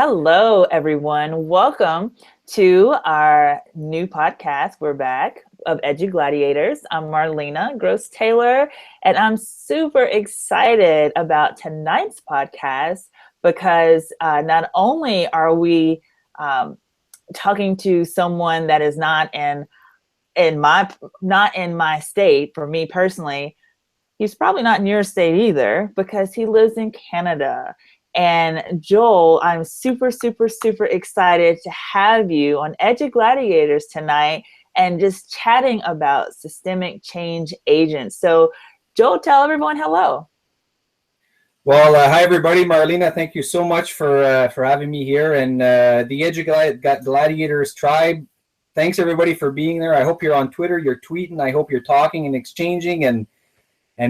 Hello, everyone. Welcome to our new podcast. We're back of EduGladiators. I'm Marlena Gross Taylor, and I'm super excited about tonight's podcast because not only are we talking to someone that is not in my state. For me personally, he's probably not in your state either because he lives in Canada. And Joel, I'm super, super, super excited to have you on EduGladiators tonight and just chatting about systemic change agents. So Joel, tell everyone hello. Well, hi everybody. Marlena, thank you so much for having me here. And the EduGladiators tribe, thanks everybody for being there. I hope you're on Twitter, you're tweeting. I hope you're talking and exchanging and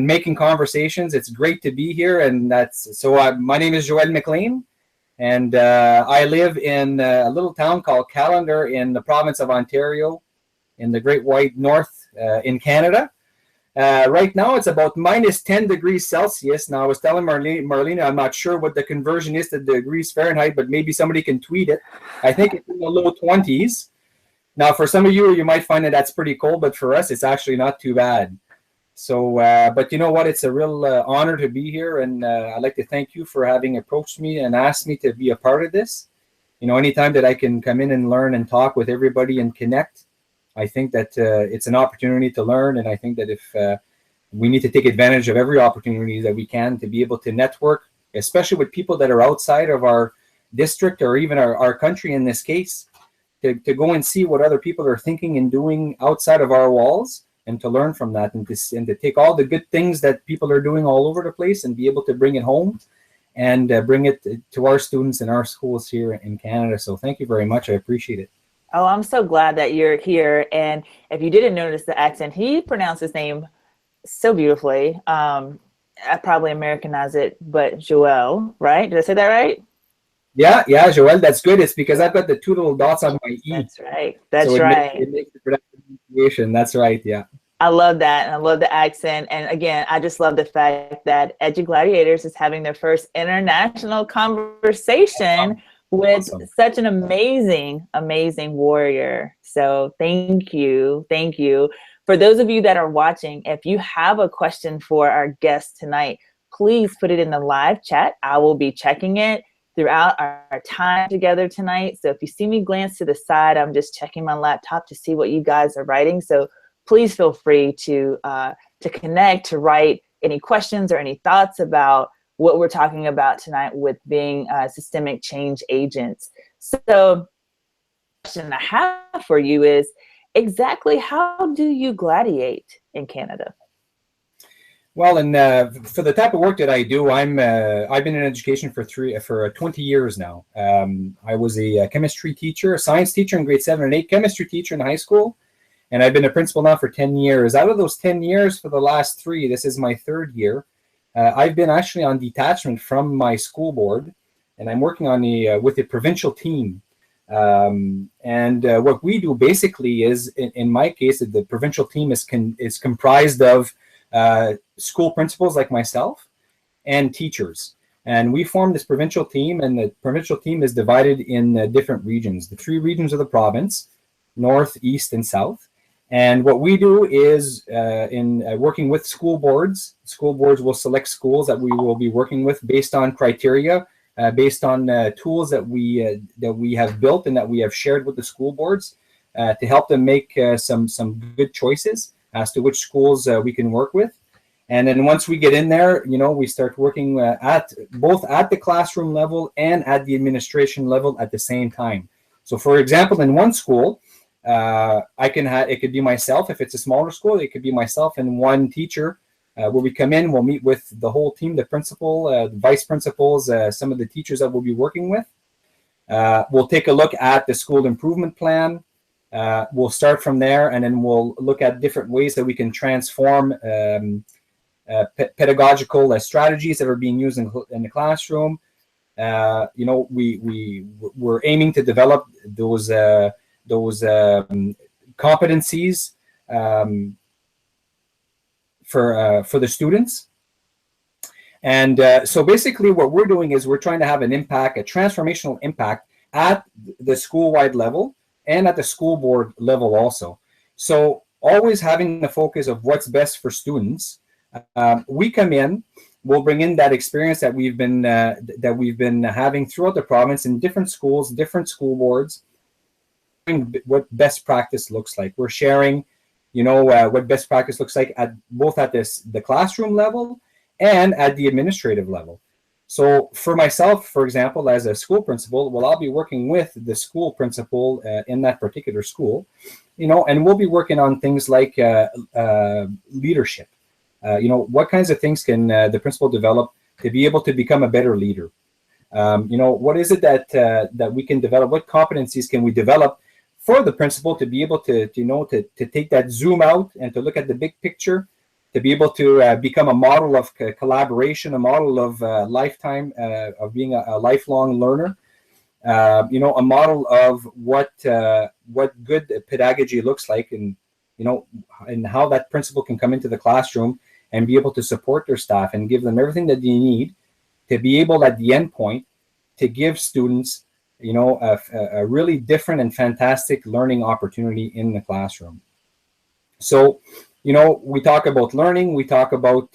making conversations. It's great to be here. And my name is Joël McLean, and I live in a little town called Callander in the province of Ontario in the Great White North in Canada. Right now, it's about minus 10 degrees Celsius. Now, I was telling Marlena, I'm not sure what the conversion is to degrees Fahrenheit, but maybe somebody can tweet it. I think it's in the low 20s. Now, for some of you, you might find that that's pretty cold, but for us, it's actually not too bad. So, but you know what? It's a real honor to be here, and I'd like to thank you for having approached me and asked me to be a part of this. You know, anytime that I can come in and learn and talk with everybody and connect, I think that it's an opportunity to learn, and I think that if we need to take advantage of every opportunity that we can to be able to network, especially with people that are outside of our district or even our country in this case, to go and see what other people are thinking and doing outside of our walls, and to learn from that, and to take all the good things that people are doing all over the place and be able to bring it home and bring it to our students in our schools here in Canada. So thank you very much. I appreciate it. Oh, I'm so glad that you're here. And if you didn't notice the accent, he pronounced his name so beautifully. I probably Americanized it, but Joel, right? Did I say that right? Yeah, Joel, that's good. It's because I've got the two little dots on my E. That's right. That's so right. It makes the pronunciation. That's right, yeah. I love that. And I love the accent. And again, I just love the fact that EduGladiators is having their first international conversation with such an amazing, amazing warrior. So thank you. Thank you. For those of you that are watching, if you have a question for our guest tonight, please put it in the live chat. I will be checking it throughout our time together tonight. So if you see me glance to the side, I'm just checking my laptop to see what you guys are writing. So please feel free to connect, to write any questions or any thoughts about what we're talking about tonight with being systemic change agents. So the question I have for you is, exactly how do you gladiate in Canada? Well, and for the type of work that I do, I've been in education for 20 years now. I was a chemistry teacher, a science teacher in grade 7 and 8, chemistry teacher in high school. And I've been a principal now for 10 years. Out of those 10 years, for the last 3, this is my 3rd year, I've been actually on detachment from my school board, and I'm working on with a provincial team. What we do basically is, in my case, the provincial team is comprised of school principals like myself and teachers. And we form this provincial team, and the provincial team is divided in different regions, the 3 regions of the province, north, east, and south. And what we do is in working with school boards will select schools that we will be working with based on criteria, based on tools that we have built and that we have shared with the school boards to help them make some good choices as to which schools we can work with. And then once we get in there, you know, we start working both at the classroom level and at the administration level at the same time. So for example, in one school, it could be myself. If it's a smaller school, it could be myself and one teacher where we come in, we'll meet with the whole team, the principal, the vice principals, some of the teachers that we'll be working with. We'll take a look at the school improvement plan. We'll start from there, and then we'll look at different ways that we can transform pedagogical strategies that are being used in the classroom. You know, we're aiming to develop those competencies for the students. And so basically what we're doing is we're trying to have an impact, a transformational impact at the school-wide level and at the school board level also. So always having the focus of what's best for students. We come in, we'll bring in that experience that we've been having throughout the province in different schools, different school boards, what best practice looks like. We're sharing, what best practice looks like at both at the classroom level and at the administrative level. So for myself, for example, as a school principal, well, I'll be working with the school principal in that particular school, and we'll be working on things like leadership. What kinds of things can the principal develop to be able to become a better leader? What is it that we can develop? What competencies can we develop for the principal to be able to take that zoom out and to look at the big picture, to be able to become a model of collaboration, a model of lifetime, of being a lifelong learner, a model of what good pedagogy looks like, and how that principal can come into the classroom and be able to support their staff and give them everything that they need to be able at the end point to give students a really different and fantastic learning opportunity in the classroom. So we talk about learning, we talk about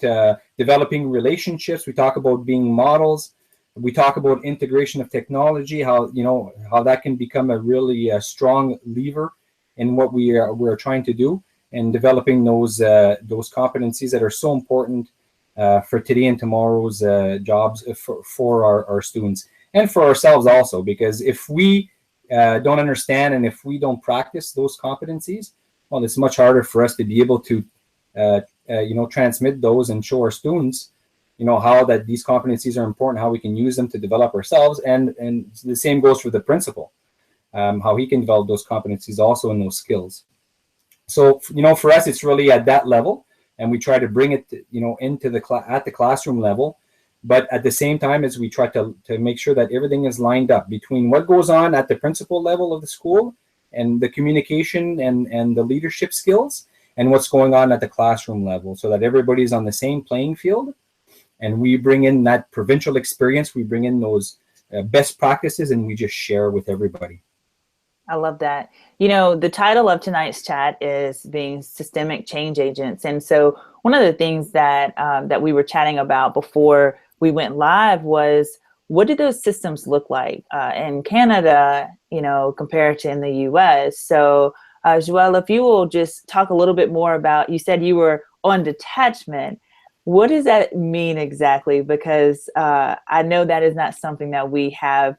developing relationships, we talk about being models, we talk about integration of technology, how that can become a really strong lever in what we're trying to do, and developing those competencies that are so important for today and tomorrow's jobs for our students and for ourselves also. Because if we don't understand and if we don't practice those competencies, well, it's much harder for us to be able to transmit those and show our students how that these competencies are important, how we can use them to develop ourselves, and the same goes for the principal, how he can develop those competencies also and those skills. So for us, it's really at that level, and we try to bring it into at the classroom level, but at the same time as we try to make sure that everything is lined up between what goes on at the principal level of the school and the communication and the leadership skills, and what's going on at the classroom level, so that everybody's on the same playing field. And we bring in that provincial experience, we bring in those best practices, and we just share with everybody. I love that. The title of tonight's chat is being systemic change agents. And so one of the things that we were chatting about before we went live was, what do those systems look like in Canada, compared to in the US? So Joël, if you will just talk a little bit more about, you said you were on detachment. What does that mean exactly? Because I know that is not something that we have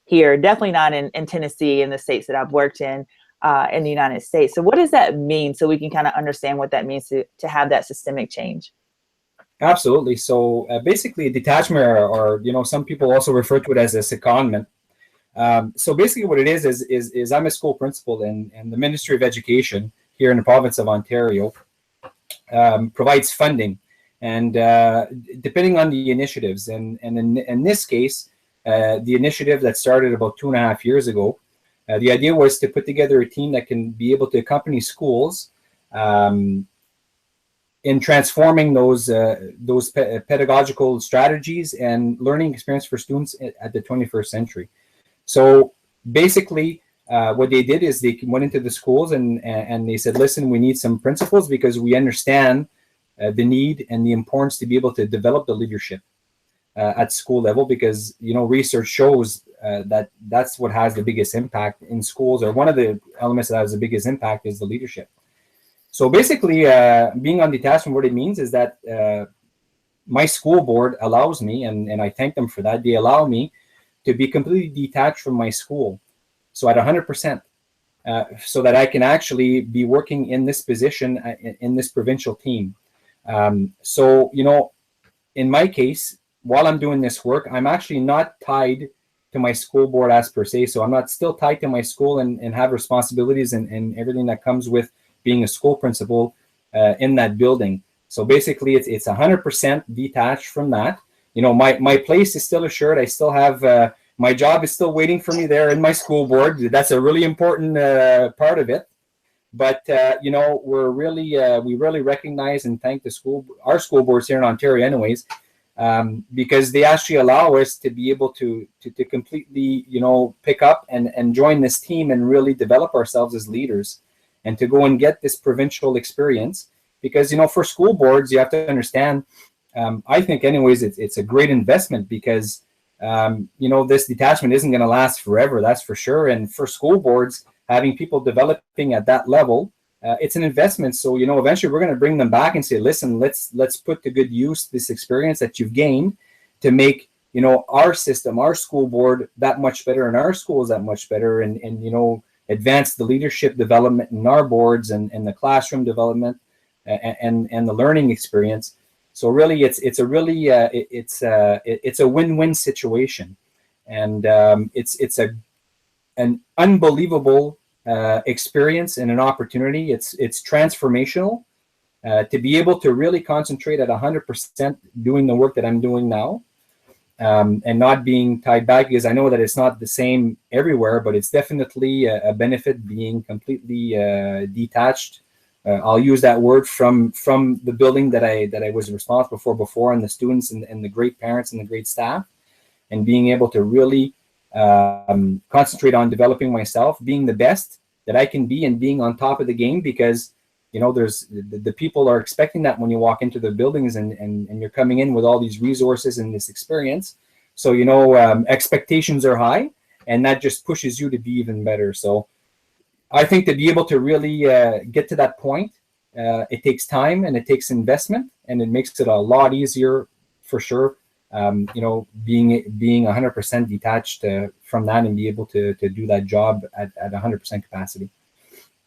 here, definitely not in Tennessee, in the states that I've worked in the United States. So what does that mean, so we can kind of understand what that means to have that systemic change? Absolutely. So basically detachment, or some people also refer to it as a secondment. So basically what it is I'm a school principal, and the Ministry of Education here in the province of Ontario provides funding, and depending on the initiatives, and in this case, the initiative that started about 2.5 years ago, the idea was to put together a team that can be able to accompany schools in transforming those pedagogical strategies and learning experience for students at the 21st century. So basically, what they did is they went into the schools and they said, listen, we need some principals, because we understand the need and the importance to be able to develop the leadership at school level, because research shows that that's what has the biggest impact in schools, or one of the elements that has the biggest impact is the leadership. So basically, being on detachment, what it means is that my school board allows me, and I thank them for that, they allow me to be completely detached from my school, so at 100%, so that I can actually be working in this position in this provincial team. So in my case, while I'm doing this work, I'm actually not tied to my school board as per se. So I'm not still tied to my school and have responsibilities and everything that comes with being a school principal in that building. So basically, it's 100% detached from that. My place is still assured. I still have my job is still waiting for me there in my school board. That's a really important part of it. But we really recognize and thank our school boards here in Ontario, anyways, because they actually allow us to be able to completely, pick up and join this team and really develop ourselves as leaders, and to go and get this provincial experience. Because, for school boards, you have to understand, I think anyways, it's a great investment, because, this detachment isn't going to last forever, that's for sure. And for school boards, having people developing at that level, it's an investment. So, eventually we're going to bring them back and say, listen, let's put to good use this experience that you've gained to make, our system, our school board that much better, and our schools that much better, and advance the leadership development in our boards, and the classroom development, and the learning experience. So really, it's a win-win situation, and it's an unbelievable experience and an opportunity. It's transformational to be able to really concentrate at 100% doing the work that I'm doing now, and not being tied back, because I know that it's not the same everywhere, but it's definitely a benefit being completely detached. I'll use that word from the building that I was responsible for before, and the students and the great parents and the great staff, and being able to really concentrate on developing myself, being the best that I can be, and being on top of the game, because there's the people are expecting that when you walk into the buildings, and you're coming in with all these resources and this experience. So expectations are high, and that just pushes you to be even better. So I think to be able to really get to that point, it takes time and it takes investment, and it makes it a lot easier for sure. Being 100% detached from that, and be able to do that job at 100% capacity.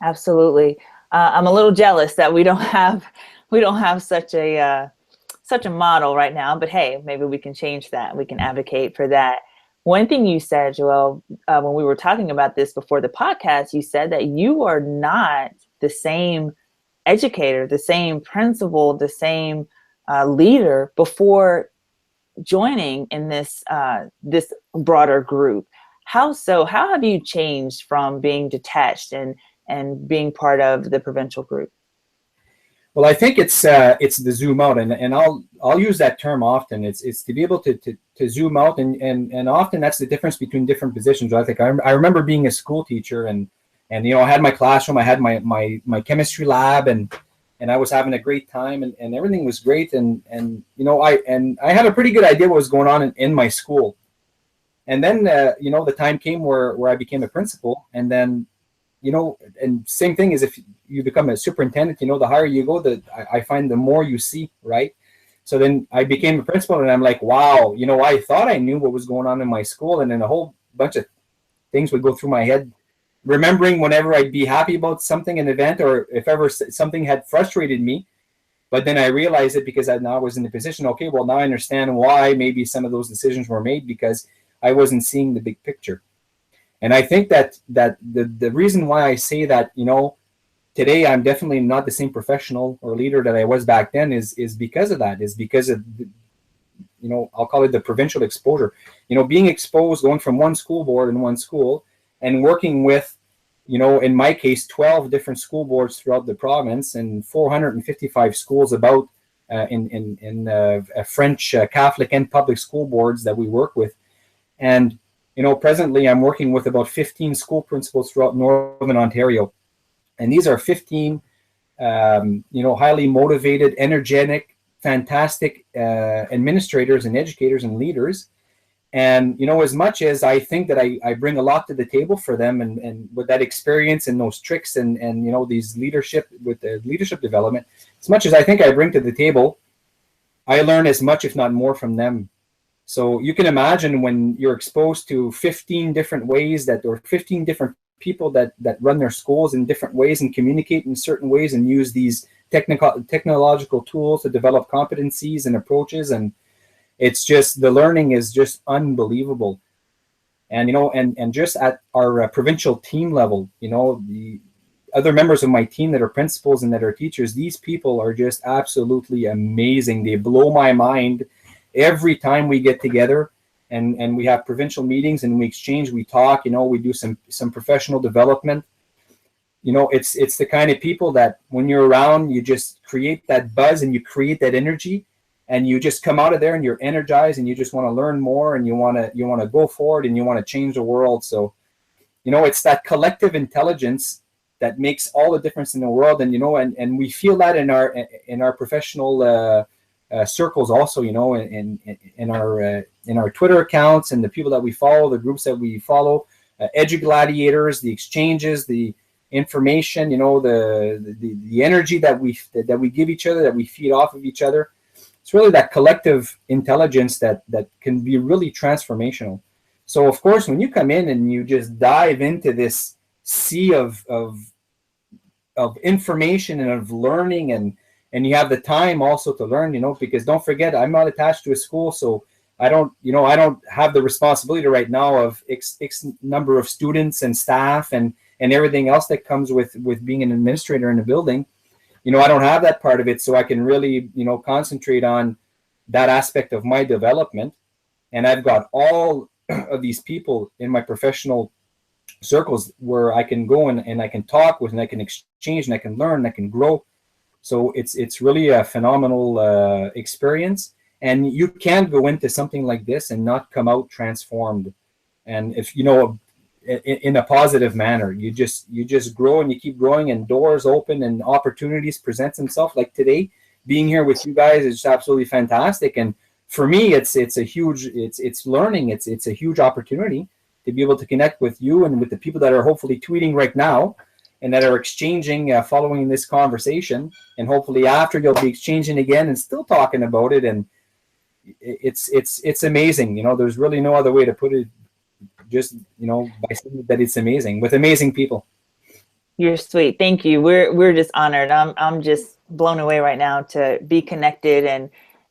Absolutely. I'm a little jealous that we don't have such a model right now, but hey, maybe we can change that. We can advocate for that. One thing you said, Joel, when we were talking about this before the podcast, you said that you are not the same educator, the same principal, the same leader before joining in this broader group. How so? How have you changed from being detached and being part of the provincial group? Well, I think it's the zoom out, and I'll use that term often. It's to be able to zoom out, and often that's the difference between different positions. I think I remember being a school teacher, and I had my classroom, I had my chemistry lab, and I was having a great time, and everything was great, and I had a pretty good idea what was going on in my school. And then the time came where I became a principal, and then and same thing is if you become a superintendent, the higher you go, I find the more you see, right? So then I became a principal, and I'm like, wow, I thought I knew what was going on in my school, and then a whole bunch of things would go through my head, remembering whenever I'd be happy about something, an event, or if ever something had frustrated me. But then I realized it because now I was in the position, okay, well, now I understand why maybe some of those decisions were made, because I wasn't seeing the big picture. And I think that the reason why I say that, today I'm definitely not the same professional or leader that I was back then is because of that, is because of, I'll call it the provincial exposure, being exposed, going from one school board in one school and working with, in my case, 12 different school boards throughout the province and 455 schools about in French Catholic and public school boards that we work with. And presently I'm working with about 15 school principals throughout Northern Ontario. And these are 15, highly motivated, energetic, fantastic administrators and educators and leaders. And, as much as I think that I bring a lot to the table for them, and with that experience and those tricks and these leadership with the leadership development, as much as I think I bring to the table, I learn as much, if not more, from them. So you can imagine when you're exposed to 15 different ways or 15 different people that run their schools in different ways and communicate in certain ways and use these technological tools to develop competencies and approaches. And it's just, the learning is just unbelievable. And, and just at our provincial team level, the other members of my team that are principals and that are teachers, these people are just absolutely amazing. They blow my mind every time we get together and we have provincial meetings and we exchange, we talk, we do some professional development. It's the kind of people that when you're around, you just create that buzz and you create that energy. and you just come out of there and you're energized and you just want to learn more and you want to go forward and you want to change the world. So, it's that collective intelligence that makes all the difference in the world. And, and we feel that in our professional circles also, in our Twitter accounts and the people that we follow, the groups that we follow, EduGladiators, the exchanges, the information, the energy that we give each other, that we feed off of each other. It's really that collective intelligence that can be really transformational. So of course, when you come in and you just dive into this sea of information and of learning, and you have the time also to learn, because don't forget, I'm not attached to a school, so I don't have the responsibility right now of X number of students and staff and everything else that comes with being an administrator in a building. I don't have that part of it, so I can really, concentrate on that aspect of my development. And I've got all of these people in my professional circles where I can go and I can talk with, and I can exchange, and I can learn, and I can grow. So it's really a phenomenal experience. And you can't go into something like this and not come out transformed. And if in a positive manner, you just grow and you keep growing, and doors open and opportunities present themselves. Like today, being here with you guys is absolutely fantastic. And for me, it's a huge, it's learning. It's a huge opportunity to be able to connect with you and with the people that are hopefully tweeting right now and that are exchanging following this conversation. And hopefully after, you'll be exchanging again and still talking about it. And it's amazing. There's really no other way to put it. Just by saying that it's amazing, with amazing people. You're sweet. Thank you. We're just honored. I'm just blown away right now to be connected,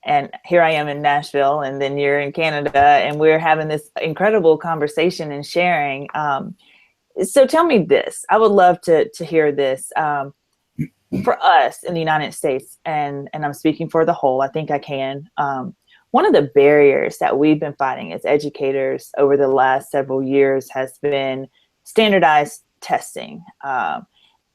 and here I am in Nashville, and then you're in Canada, and we're having this incredible conversation and sharing. So tell me this. I would love to hear this. For us in the United States, and I'm speaking for the whole, I think I can. One of the barriers that we've been fighting as educators over the last several years has been standardized testing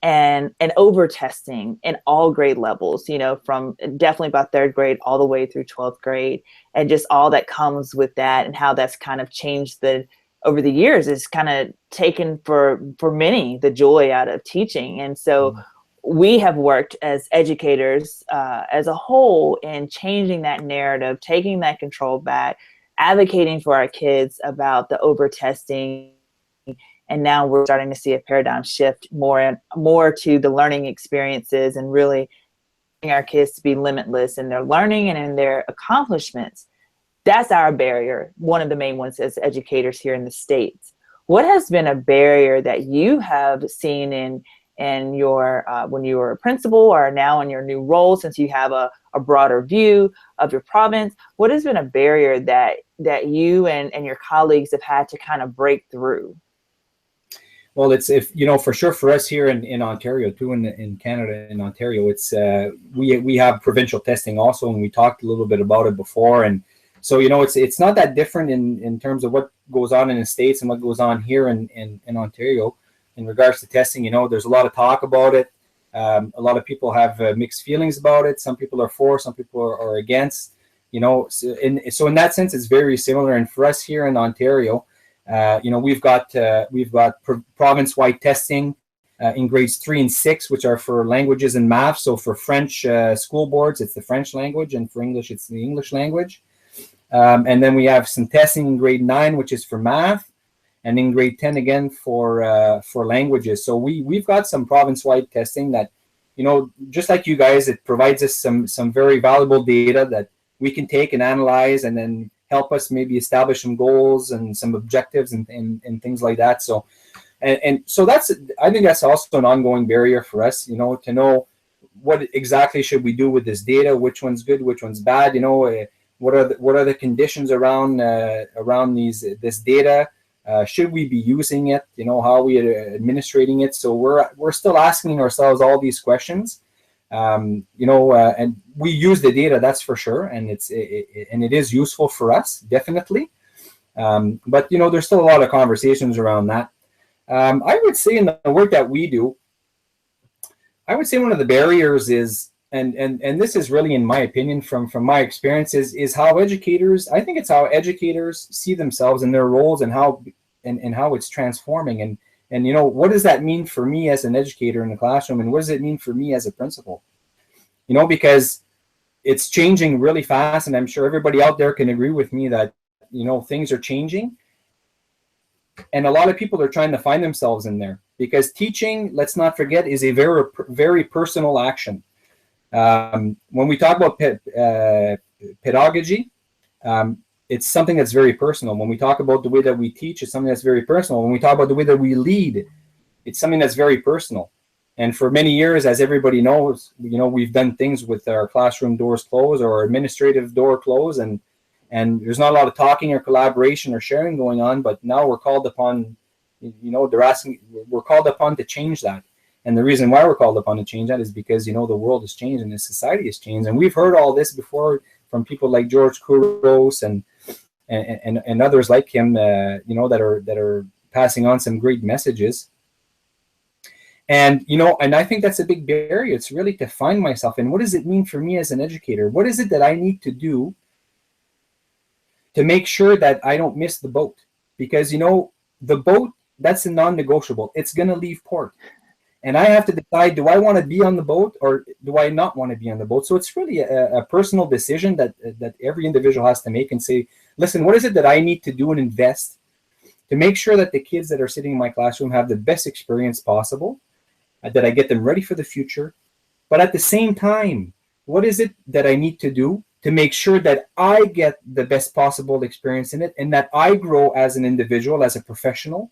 and over testing in all grade levels, from definitely about 3rd grade all the way through 12th grade, and just all that comes with that, and how that's kind of changed over the years. It's kind of taken for many the joy out of teaching. And so we have worked as educators as a whole in changing that narrative, taking that control back, advocating for our kids about the over testing. And now we're starting to see a paradigm shift more to the learning experiences, and really our kids to be limitless in their learning and in their accomplishments. That's our barrier, one of the main ones as educators here in the States. What has been a barrier that you have seen in your when you were a principal, or now in your new role, since you have a broader view of your province? What has been a barrier that you and your colleagues have had to kind of break through? Well, it's for sure for us here in Ontario too, in Canada, in Ontario, it's we have provincial testing also, and we talked a little bit about it before. And so it's not that different in terms of what goes on in the States and what goes on here in Ontario. In regards to testing, there's a lot of talk about it. A lot of people have mixed feelings about it. Some people are for, some people are against. So in that sense, it's very similar. And for us here in Ontario, we've got province-wide testing in grades 3 and 6, which are for languages and math. So for French school boards, it's the French language, and for English, it's the English language. And then we have some testing in grade 9, which is for math. And in grade 10 again for languages. So we've got some province-wide testing that, just like you guys, it provides us some very valuable data that we can take and analyze, and then help us maybe establish some goals and some objectives and things like that. So and so I think that's also an ongoing barrier for us, to know what exactly should we do with this data, which one's good, which one's bad, what are the conditions around this data. Should we be using it? How are we administrating it? So we're still asking ourselves all these questions. And we use the data, that's for sure, and it is useful for us, definitely. But there's still a lot of conversations around that. I would say in the work that we do, I would say one of the barriers is, and this is really, in my opinion, from my experiences, is how educators, I think it's how educators see themselves and their roles, and how it's transforming. And what does that mean for me as an educator in the classroom, and what does it mean for me as a principal? Because it's changing really fast, and I'm sure everybody out there can agree with me that things are changing, and a lot of people are trying to find themselves in there, because teaching, let's not forget, is a very, very personal action. When we talk about pedagogy, it's something that's very personal. When we talk about the way that we teach, it's something that's very personal. When we talk about the way that we lead, it's something that's very personal. And for many years, as everybody knows, we've done things with our classroom doors closed or our administrative door closed, and there's not a lot of talking or collaboration or sharing going on. But now we're called upon, we're called upon to change that. And the reason why we're called upon to change that is because, the world has changed and the society has changed. And we've heard all this before from people like George Couros and others like him, that are passing on some great messages. And, and I think that's a big barrier. It's really to find myself. And what does it mean for me as an educator? What is it that I need to do to make sure that I don't miss the boat? Because, the boat, that's a non-negotiable. It's going to leave port. And I have to decide, do I want to be on the boat or do I not want to be on the boat? So it's really a personal decision that every individual has to make and say, listen, what is it that I need to do and invest to make sure that the kids that are sitting in my classroom have the best experience possible, that I get them ready for the future. But at the same time, what is it that I need to do to make sure that I get the best possible experience in it, and that I grow as an individual, as a professional,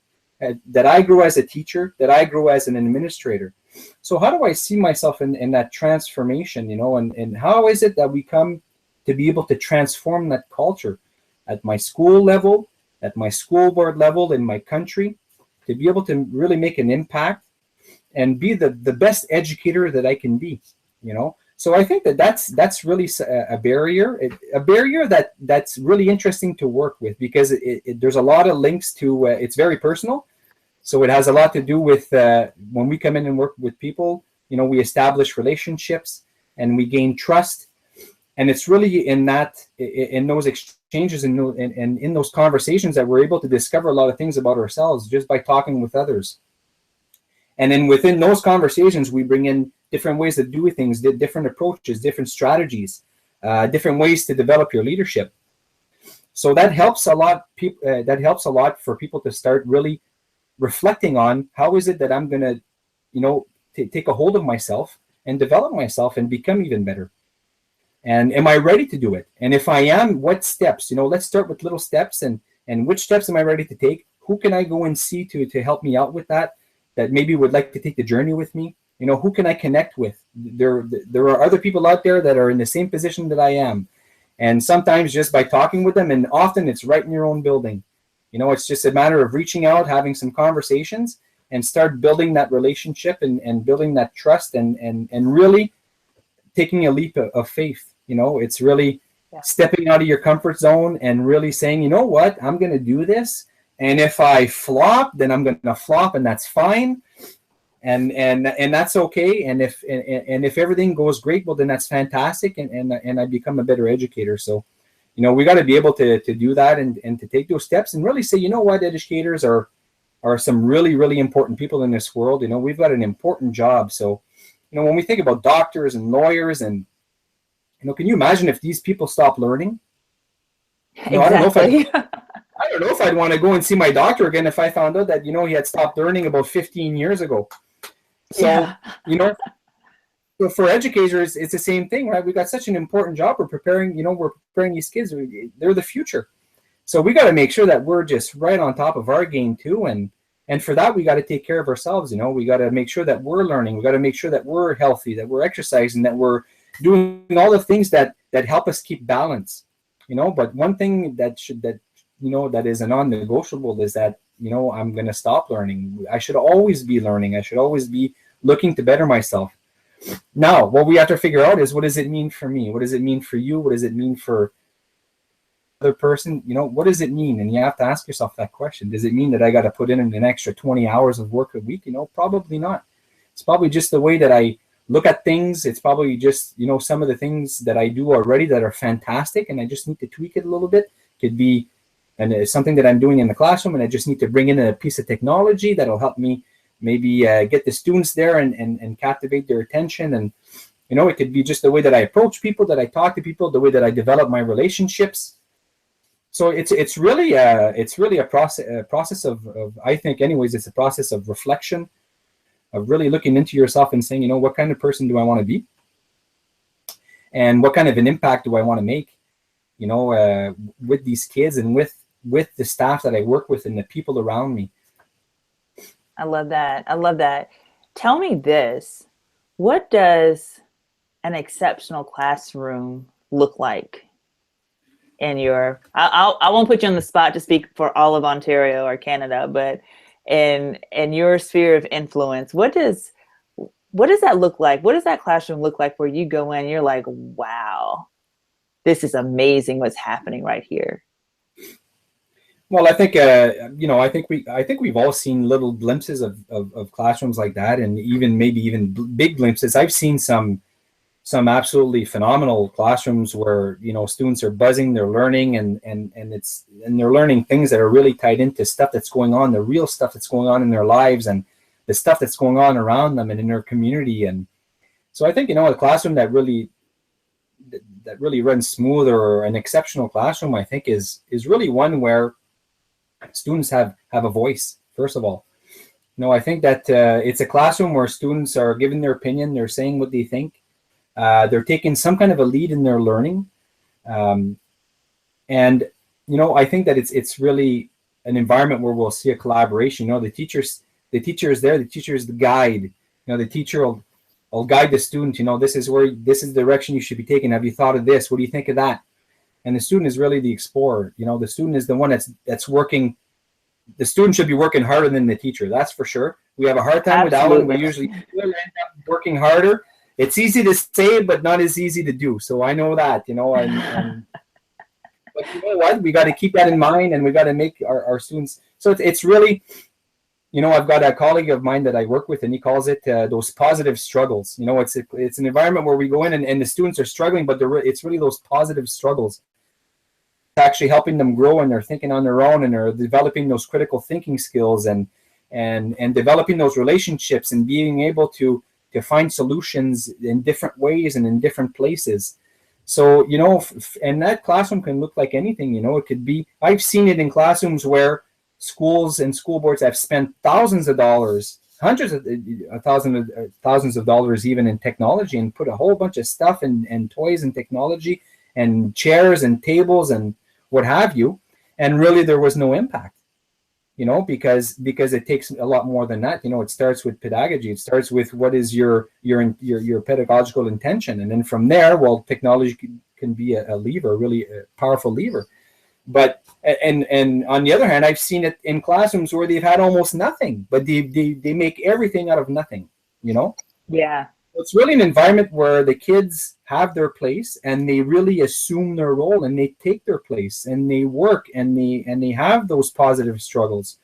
that I grow as a teacher, that I grow as an administrator? So how do I see myself in that transformation, and how is it that we come to be able to transform that culture at my school level, at my school board level, in my country, to be able to really make an impact and be the best educator that I can be, So I think that's really a barrier, that's really interesting to work with, because there's a lot of links to, it's very personal. So it has a lot to do with when we come in and work with people, we establish relationships and we gain trust. And it's really in those exchanges and in those conversations that we're able to discover a lot of things about ourselves just by talking with others. And then within those conversations, we bring in different ways to do things, different approaches, different strategies, different ways to develop your leadership. So that helps a lot. That helps a lot for people to start really reflecting on, how is it that I'm going to, take a hold of myself and develop myself and become even better. And am I ready to do it? And if I am, what steps? Let's start with little steps, and which steps am I ready to take? Who can I go and see to help me out with that maybe would like to take the journey with me? Who can I connect with? There are other people out there that are in the same position that I am. And sometimes just by talking with them, and often it's right in your own building, it's just a matter of reaching out, having some conversations, and start building that relationship and building that trust and really taking a leap of faith. It's really stepping out of your comfort zone and really saying, what, I'm going to do this. And if I flop, then I'm going to flop, and that's fine. And that's okay. And if everything goes great, well, then that's fantastic. And I become a better educator. So, we got to be able to do that and to take those steps and really say, what, educators are some really, really important people in this world. We've got an important job. So, when we think about doctors and lawyers and, can you imagine if these people stop learning? Exactly. I don't know if I'd want to go and see my doctor again if I found out that, he had stopped learning about 15 years ago. So, so for educators, it's the same thing, right? We got such an important job. We're preparing these kids. They're the future. So we got to make sure that we're just right on top of our game too. And for that, we got to take care of ourselves. We got to make sure that we're learning. We got to make sure that we're healthy, that we're exercising, that we're doing all the things that help us keep balance. But one thing that is a non-negotiable is that, I'm going to stop learning. I should always be learning. I should always be looking to better myself. Now, what we have to figure out is, what does it mean for me? What does it mean for you? What does it mean for other person? What does it mean? And you have to ask yourself that question. Does it mean that I got to put in an extra 20 hours of work a week? Probably not. It's probably just the way that I look at things. It's probably just, some of the things that I do already that are fantastic, and I just need to tweak it a little bit. Could be something that I'm doing in the classroom, and I just need to bring in a piece of technology that'll help me maybe get the students there and captivate their attention. And it could be just the way that I approach people, that I talk to people, the way that I develop my relationships. So it's really a process of, I think anyways, it's a process of reflection, of really looking into yourself and saying, what kind of person do I want to be, and what kind of an impact do I want to make, with these kids and with the staff that I work with and the people around me. I love that. I love that. Tell me this: what does an exceptional classroom look like in your, I won't put you on the spot to speak for all of Ontario or Canada, but in your sphere of influence, what does that look like? What does that classroom look like where you go in, you're like, wow, this is amazing what's happening right here? Well, I think I think we've all seen little glimpses of classrooms like that, and maybe even big glimpses. I've seen some absolutely phenomenal classrooms where students are buzzing, they're learning, and they're learning things that are really tied into stuff that's going on, the real stuff that's going on in their lives, and the stuff that's going on around them and in their community. And so I think a classroom that really runs smooth, or an exceptional classroom, I think is really one where students have a voice. First of all, I think that it's a classroom where students are giving their opinion, they're saying what they think. They're taking some kind of a lead in their learning, and I think that it's really an environment where we'll see a collaboration. The teacher is there. The teacher is the guide. The teacher will guide the student. This is the direction you should be taking. Have you thought of this? What do you think of that? And the student is really the explorer. The student is the one that's working. The student should be working harder than the teacher. That's for sure. We have a hard time with that one. We usually end up working harder. It's easy to say, but not as easy to do. So I know that, and but you know what? We got to keep that in mind, and we got to make our students. So it's really, I've got a colleague of mine that I work with, and he calls it those positive struggles. It's an environment where we go in and the students are struggling, but it's really those positive struggles, actually helping them grow, and they're thinking on their own, and they're developing those critical thinking skills, and developing those relationships, and being able to find solutions in different ways and in different places. So, and that classroom can look like anything. It could be, I've seen it in classrooms where schools and school boards have spent thousands of dollars, hundreds of thousands of dollars even in technology, and put a whole bunch of stuff and toys and technology and chairs and tables and what have you. And really there was no impact. Because it takes a lot more than that. It starts with pedagogy. It starts with what is your pedagogical intention, and then from there, well, technology can be a lever, really a powerful lever. But and on the other hand, I've seen it in classrooms where they've had almost nothing, but they make everything out of nothing. Yeah. It's really an environment where the kids have their place, and they really assume their role, and they take their place, and they work, and they have those positive struggles,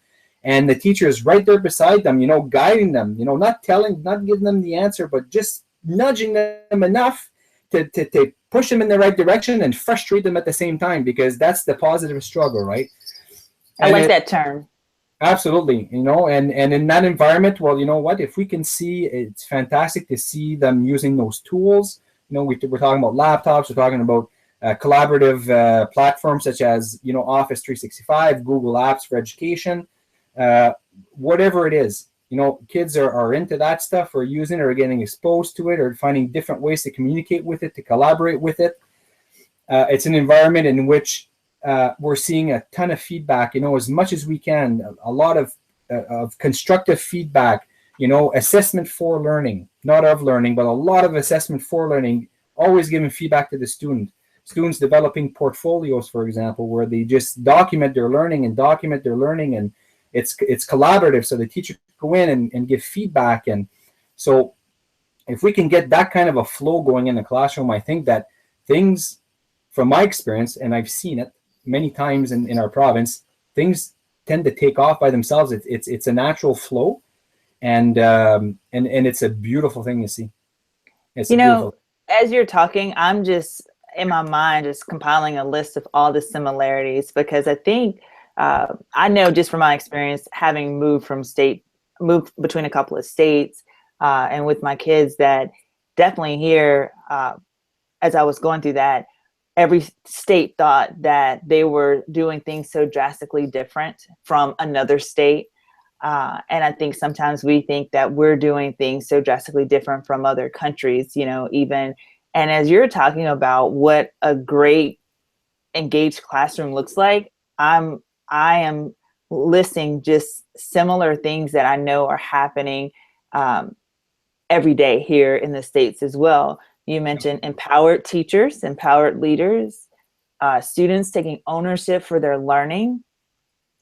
and the teacher is right there beside them, guiding them, not giving them the answer, but just nudging them enough to push them in the right direction and frustrate them at the same time, because that's the positive struggle, right? I like that term. Absolutely, and in that environment, well, what, if we can see, it's fantastic to see them using those tools. We're talking about laptops, we're talking about collaborative platforms such as, Office 365, Google Apps for education, whatever it is. Kids are into that stuff, or using it, or getting exposed to it, or finding different ways to communicate with it, to collaborate with it. It's an environment in which we're seeing a ton of feedback, as much as we can, a lot of constructive feedback, assessment for learning, not of learning, but a lot of assessment for learning, always giving feedback to the students developing portfolios, for example, where they just document their learning, and it's collaborative. So the teacher can go in and give feedback. And so if we can get that kind of a flow going in the classroom, I think that things, from my experience, and I've seen it many times in our province, things tend to take off by themselves. It's a natural flow, and it's a beautiful thing to see. It's a You beautiful. know, as you're talking, I'm just in my mind just compiling a list of all the similarities because I think I know just from my experience having moved between a couple of states and with my kids that definitely here as I was going through that, every state thought that they were doing things so drastically different from another state. And I think sometimes we think that we're doing things so drastically different from other countries, you know, even. And as you're talking about what a great engaged classroom looks like, I am listing just similar things that I know are happening um, every day here in the States as well. You mentioned empowered teachers, empowered leaders, students taking ownership for their learning,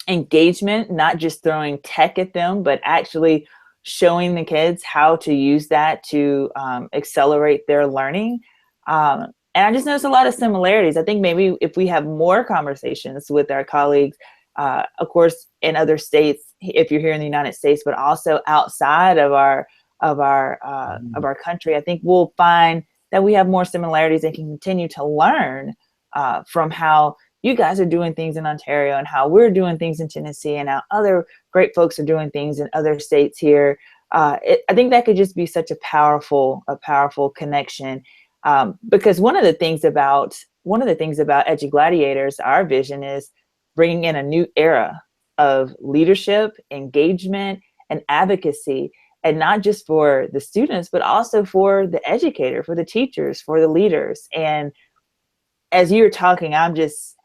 engagement, not just throwing tech at them, but actually showing the kids how to use that to accelerate their learning. And I just noticed a lot of similarities. I think maybe if we have more conversations with our colleagues, of course, in other states, if you're here in the United States, but also outside of our country, I think we'll find that we have more similarities and can continue to learn from how you guys are doing things in Ontario and how we're doing things in Tennessee and how other great folks are doing things in other states here. I think that could just be such a powerful connection. Because one of the things about EduGladiators, our vision is bringing in a new era of leadership, engagement, and advocacy, and not just for the students, but also for the educator, for the teachers, for the leaders. And as you're talking, I'm just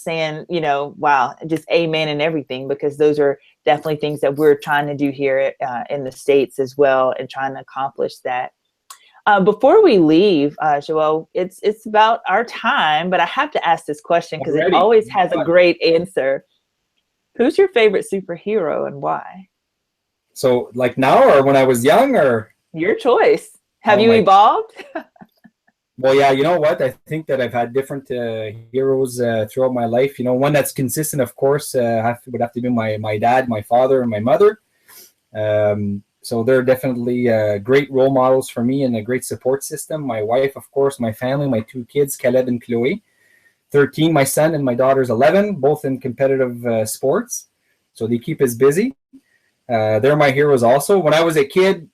saying, you know, wow, just amen and everything, because those are definitely things that we're trying to do here in the States as well, and trying to accomplish that. Before we leave, Joël, it's about our time, but I have to ask this question because it Already. always has a great answer. Who's your favorite superhero and why? So like now or when I was young or? Your choice. Have Oh you my. evolved? Well, yeah, you know what? I think that I've had different heroes throughout my life. You know, one that's consistent, of course, would have to be my dad, my father, and my mother. So they're definitely great role models for me and a great support system. My wife, of course, my family, my two kids, Caleb and Chloe. 13, my son, and my daughter's 11, both in competitive sports. So they keep us busy. They're my heroes also. When I was a kid,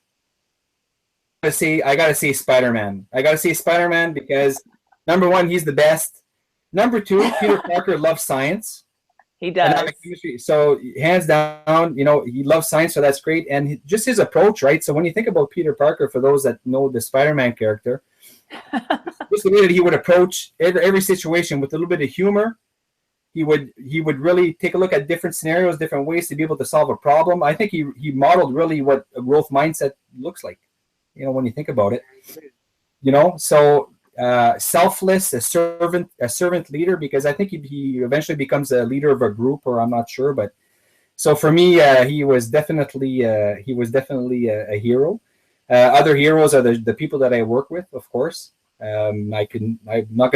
I gotta say Spider-Man. I gotta say Spider-Man because number one, he's the best. Number two, Peter Parker loves science. He does. Chemistry. So hands down, you know, he loves science, so that's great. And just his approach, right? So when you think about Peter Parker, for those that know the Spider-Man character, just the way that he would approach every situation with a little bit of humor. He would really take a look at different scenarios, different ways to be able to solve a problem. I think he modeled really what a growth mindset looks like. You know, when you think about it, you know, so selfless, a servant leader, because I think he eventually becomes a leader of a group, or I'm not sure, but so for me, he was definitely a hero. Other heroes are the people that I work with, of course. I'm not going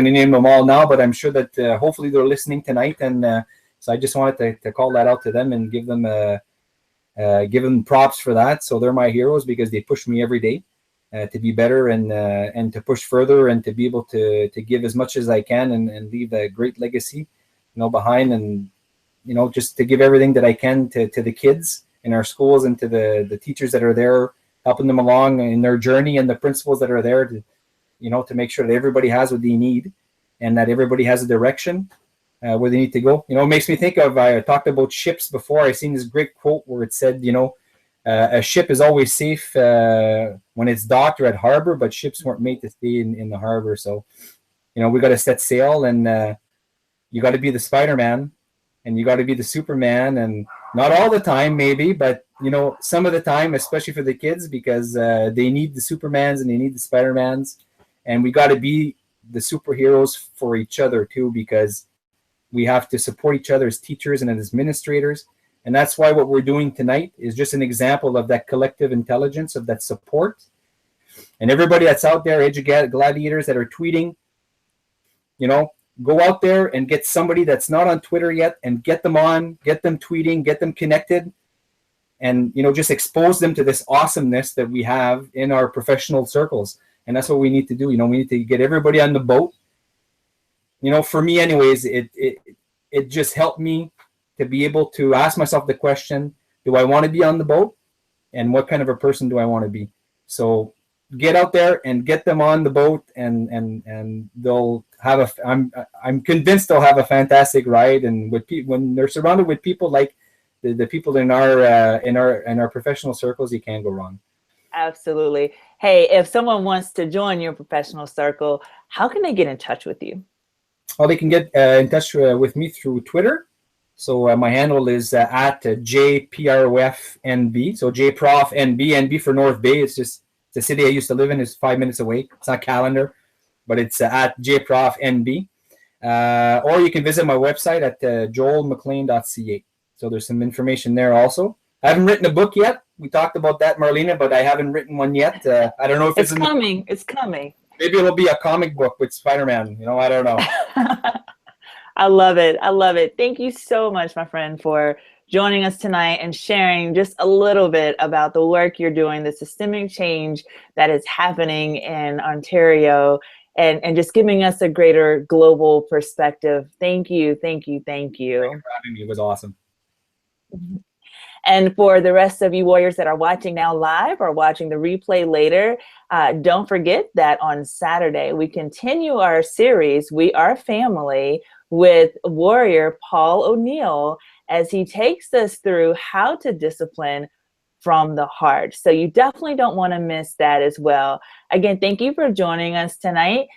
to name them all now, but I'm sure that hopefully they're listening tonight, and so I just wanted to call that out to them and give them props for that. So they're my heroes because they push me every day to be better and to push further and to be able to give as much as I can and leave a great legacy, you know, behind, and you know, just to give everything that I can to the kids in our schools and to the teachers that are there, helping them along in their journey, and the principals that are there to, you know, to make sure that everybody has what they need and that everybody has a direction where they need to go. You know, it makes me think of, I talked about ships before. I seen this great quote where it said, you know, a ship is always safe when it's docked or at harbor, but ships weren't made to stay in the harbor. So, you know, we got to set sail, and you got to be the Spider-Man, and you got to be the Superman, and not all the time maybe, but you know, some of the time, especially for the kids, because they need the Supermans and they need the Spider-Mans, and we got to be the superheroes for each other too, because we have to support each other as teachers and as administrators. And that's why what we're doing tonight is just an example of that collective intelligence, of that support. And everybody that's out there, EduGladiators that are tweeting, you know, go out there and get somebody that's not on Twitter yet and get them on, get them tweeting, get them connected, and just expose them to this awesomeness that we have in our professional circles. And that's what we need to do. We need to get everybody on the boat. For me anyways, it just helped me to be able to ask myself the question, do I want to be on the boat? And what kind of a person do I want to be? So get out there and get them on the boat, and they'll have I'm convinced they'll have a fantastic ride. And when they're surrounded with people like the people in our professional circles, you can't go wrong. Absolutely. Hey, if someone wants to join your professional circle, how can they get in touch with you? Well, they can get in touch with me through Twitter. So my handle is at JPROFNB. So JProfNB, NB for North Bay. It's just the city I used to live in. Is 5 minutes away. It's not calendar, but it's at JProfNB. Or you can visit my website at joelmclean.ca. So there's some information there also. I haven't written a book yet. We talked about that, Marlena, but I haven't written one yet. I don't know if it's coming. It's coming. Maybe it'll be a comic book with Spider-Man. I don't know. I love it. I love it. Thank you so much, my friend, for joining us tonight and sharing just a little bit about the work you're doing, the systemic change that is happening in Ontario, and just giving us a greater global perspective. Thank you. Thank you. Thank you. Thanks for having me. It was awesome. And for the rest of you warriors that are watching now live or watching the replay later, don't forget that on Saturday, we continue our series, We Are Family, with warrior Paul O'Neill, as he takes us through how to discipline from the heart. So you definitely don't want to miss that as well. Again, thank you for joining us tonight.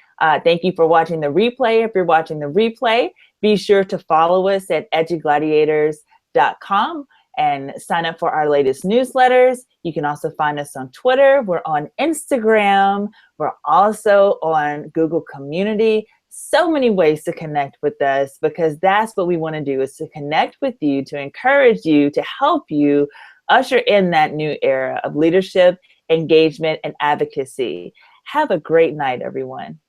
Thank you for watching the replay. If you're watching the replay, be sure to follow us at EduGladiators.com and sign up for our latest newsletters. You can also find us on Twitter. We're on Instagram. We're also on Google Community. So many ways to connect with us, because that's what we want to do, is to connect with you, to encourage you, to help you usher in that new era of leadership, engagement, and advocacy. Have a great night, everyone.